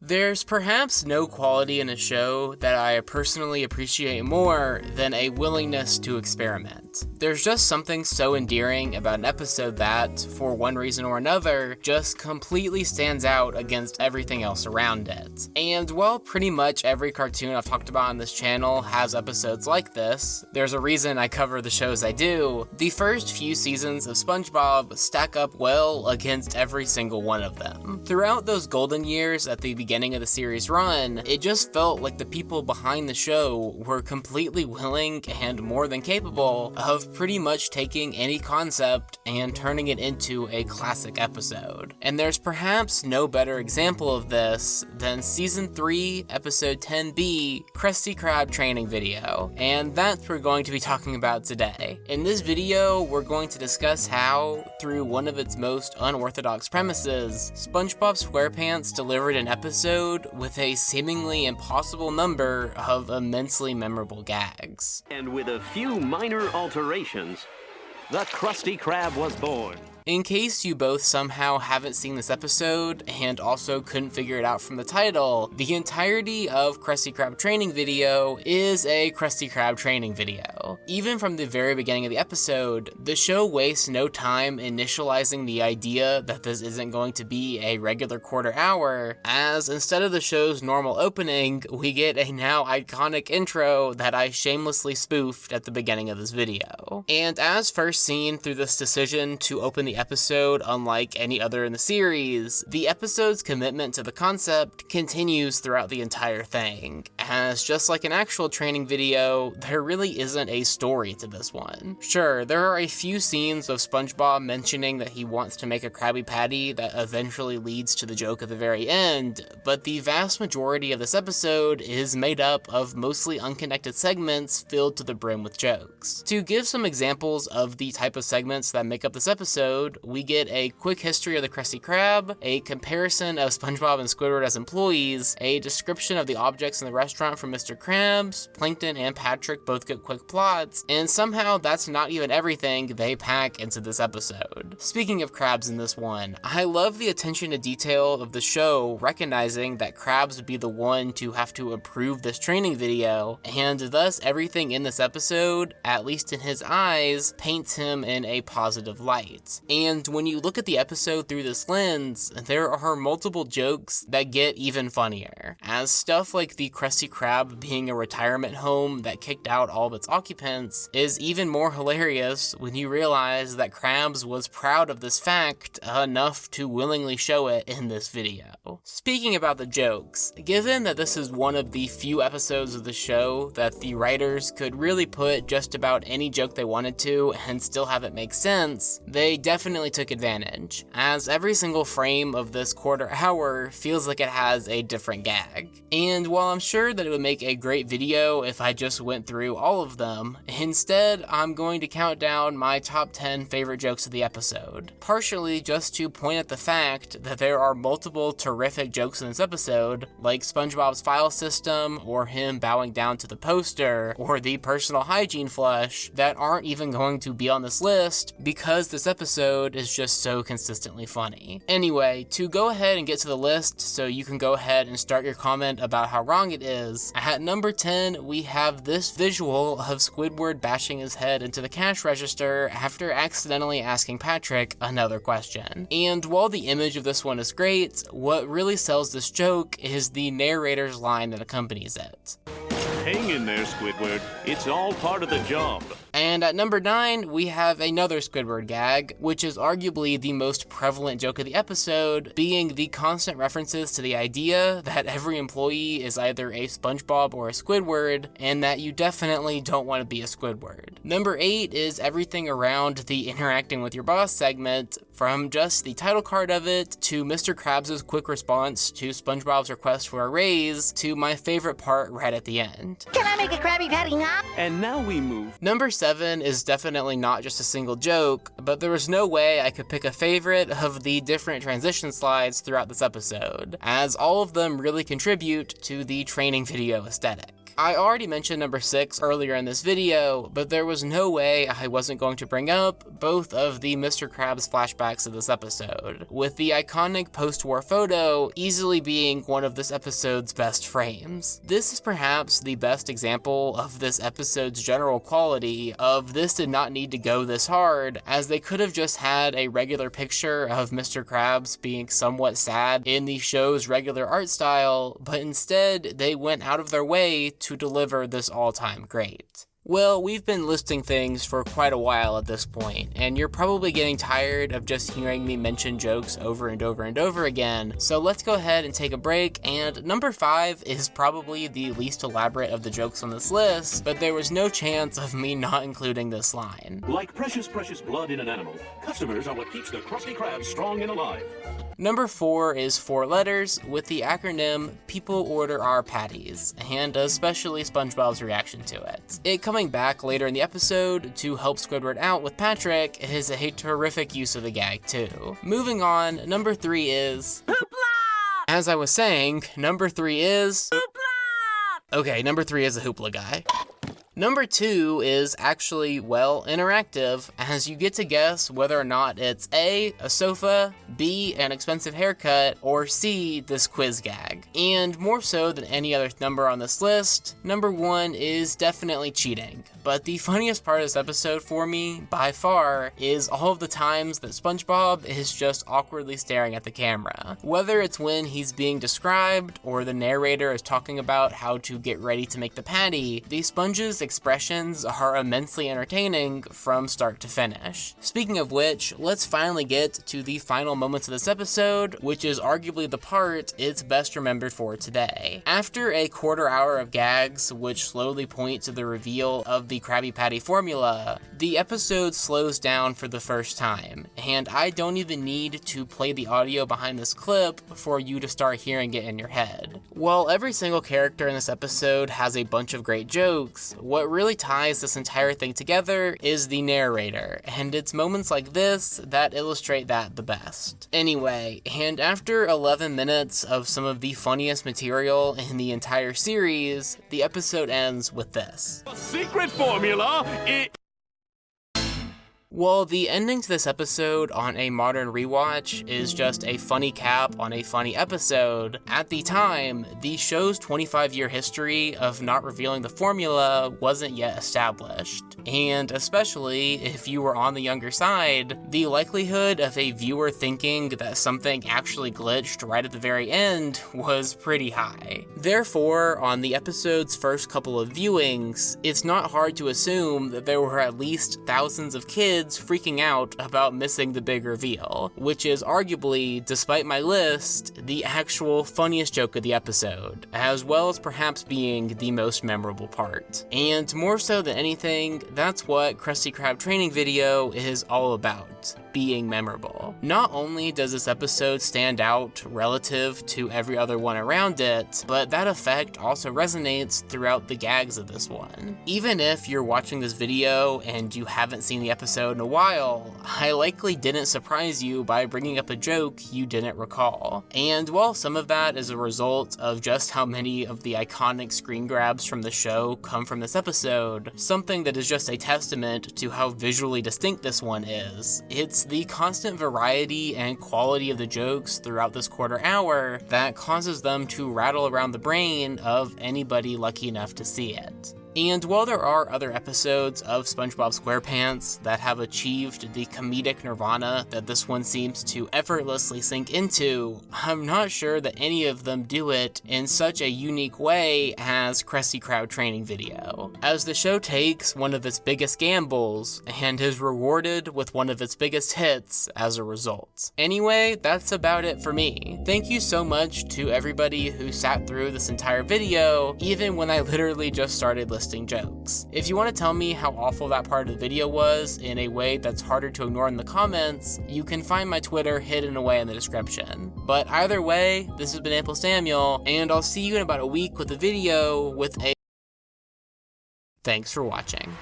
There's perhaps no quality in a show that I personally appreciate more than a willingness to experiment. There's just something so endearing about an episode that, for one reason or another, just completely stands out against everything else around it. And while pretty much every cartoon I've talked about on this channel has episodes like this, there's a reason I cover the shows I do, the first few seasons of SpongeBob stack up well against every single one of them. Throughout those golden years at the beginning of the series run, it just felt like the people behind the show were completely willing and more than capable of pretty much taking any concept and turning it into a classic episode. And there's perhaps no better example of this than Season 3, Episode 10B, Krusty Krab training video, and that's what we're going to be talking about today. In this video, we're going to discuss how, through one of its most unorthodox premises, SpongeBob SquarePants delivered an episode with a seemingly impossible number of immensely memorable gags. And with a few minor alterations, the Krusty Krab was born. In case you both somehow haven't seen this episode and also couldn't figure it out from the title, the entirety of Krusty Krab training video is a Krusty Krab training video. Even from the very beginning of the episode, the show wastes no time initializing the idea that this isn't going to be a regular quarter hour, as instead of the show's normal opening, we get a now iconic intro that I shamelessly spoofed at the beginning of this video. And as first seen through this decision to open the episode unlike any other in the series, the episode's commitment to the concept continues throughout the entire thing, as just like an actual training video, there really isn't a story to this one. Sure, there are a few scenes of SpongeBob mentioning that he wants to make a Krabby Patty that eventually leads to the joke at the very end, but the vast majority of this episode is made up of mostly unconnected segments filled to the brim with jokes. To give some examples of the type of segments that make up this episode, we get a quick history of the Krusty Krab, a comparison of SpongeBob and Squidward as employees, a description of the objects in the restaurant from Mr. Krabs, Plankton and Patrick both get quick plots, and somehow that's not even everything they pack into this episode. Speaking of Krabs in this one, I love the attention to detail of the show recognizing that Krabs would be the one to have to approve this training video, and thus everything in this episode, at least in his eyes, paints him in a positive light. And when you look at the episode through this lens, there are multiple jokes that get even funnier, as stuff like the Krusty Krab being a retirement home that kicked out all of its occupants is even more hilarious when you realize that Krabs was proud of this fact enough to willingly show it in this video. Speaking about the jokes, given that this is one of the few episodes of the show that the writers could really put just about any joke they wanted to and still have it make sense, they definitely took advantage, as every single frame of this quarter hour feels like it has a different gag. And while I'm sure that it would make a great video if I just went through all of them, instead I'm going to count down my top 10 favorite jokes of the episode, partially just to point at the fact that there are multiple terrific jokes in this episode, like SpongeBob's file system, or him bowing down to the poster, or the personal hygiene flush, that aren't even going to be on this list because this episode is just so consistently funny. Anyway, to go ahead and get to the list so you can go ahead and start your comment about how wrong it is, at number 10 we have this visual of Squidward bashing his head into the cash register after accidentally asking Patrick another question. And while the image of this one is great, what really sells this joke is the narrator's line that accompanies it. Hang in there, Squidward. It's all part of the job. And at number 9, we have another Squidward gag, which is arguably the most prevalent joke of the episode, being the constant references to the idea that every employee is either a SpongeBob or a Squidward, and that you definitely don't want to be a Squidward. Number 8 is everything around the interacting with your boss segment, from just the title card of it, to Mr. Krabs' quick response to SpongeBob's request for a raise, to my favorite part right at the end. Can I make a Krabby Patty now? And now we move. Number 7 7 is definitely not just a single joke, but there was no way I could pick a favorite of the different transition slides throughout this episode, as all of them really contribute to the training video aesthetic. I already mentioned number 6 earlier in this video, but there was no way I wasn't going to bring up both of the Mr. Krabs flashbacks of this episode, with the iconic post-war photo easily being one of this episode's best frames. This is perhaps the best example of this episode's general quality of this did not need to go this hard, as they could have just had a regular picture of Mr. Krabs being somewhat sad in the show's regular art style, but instead they went out of their way to deliver this all-time great. Well, we've been listing things for quite a while at this point, and you're probably getting tired of just hearing me mention jokes over and over and over again, so let's go ahead and take a break, and number 5 is probably the least elaborate of the jokes on this list, but there was no chance of me not including this line. Like precious, precious blood in an animal, customers are what keeps the Krusty Krab strong and alive. Number 4 is 4 letters with the acronym People Order Our Patties, and especially SpongeBob's reaction to it. It coming back later in the episode to help Squidward out with Patrick is a terrific use of the gag too. Moving on, number 3 is Hoopla! As I was saying, number 3 is Hoopla! Okay, number 3 is a Hoopla guy. Number 2 is actually, well, interactive, as you get to guess whether or not it's A, a sofa, B, an expensive haircut, or C, this quiz gag. And more so than any other number on this list, number 1 is definitely cheating. But the funniest part of this episode for me, by far, is all of the times that SpongeBob is just awkwardly staring at the camera. Whether it's when he's being described, or the narrator is talking about how to get ready to make the patty, the sponge's expressions are immensely entertaining from start to finish. Speaking of which, let's finally get to the final moments of this episode, which is arguably the part it's best remembered for today. After a quarter hour of gags, which slowly point to the reveal of the Krabby Patty formula, the episode slows down for the first time, and I don't even need to play the audio behind this clip for you to start hearing it in your head. While every single character in this episode has a bunch of great jokes, what really ties this entire thing together is the narrator, and it's moments like this that illustrate that the best. Anyway, and after 11 minutes of some of the funniest material in the entire series, the episode ends with this. The secret formula is... Well, the ending to this episode on a modern rewatch is just a funny cap on a funny episode. At the time, the show's 25-year history of not revealing the formula wasn't yet established. And especially if you were on the younger side, the likelihood of a viewer thinking that something actually glitched right at the very end was pretty high. Therefore, on the episode's first couple of viewings, it's not hard to assume that there were at least thousands of kids freaking out about missing the big reveal, which is arguably, despite my list, the actual funniest joke of the episode, as well as perhaps being the most memorable part. And more so than anything, that's what Krusty Krab training video is all about. Being memorable. Not only does this episode stand out relative to every other one around it, but that effect also resonates throughout the gags of this one. Even if you're watching this video and you haven't seen the episode in a while, I likely didn't surprise you by bringing up a joke you didn't recall. And while some of that is a result of just how many of the iconic screen grabs from the show come from this episode, something that is just a testament to how visually distinct this one is, it's the constant variety and quality of the jokes throughout this quarter hour that causes them to rattle around the brain of anybody lucky enough to see it. And while there are other episodes of SpongeBob SquarePants that have achieved the comedic nirvana that this one seems to effortlessly sink into, I'm not sure that any of them do it in such a unique way as Krusty Krab training video, as the show takes one of its biggest gambles and is rewarded with one of its biggest hits as a result. Anyway, that's about it for me. Thank you so much to everybody who sat through this entire video, even when I literally just started listening jokes. If you want to tell me how awful that part of the video was in a way that's harder to ignore in the comments, you can find my Twitter hidden away in the description. But either way, this has been AmpleSamuel, and I'll see you in about a week with a video with a... Thanks for watching.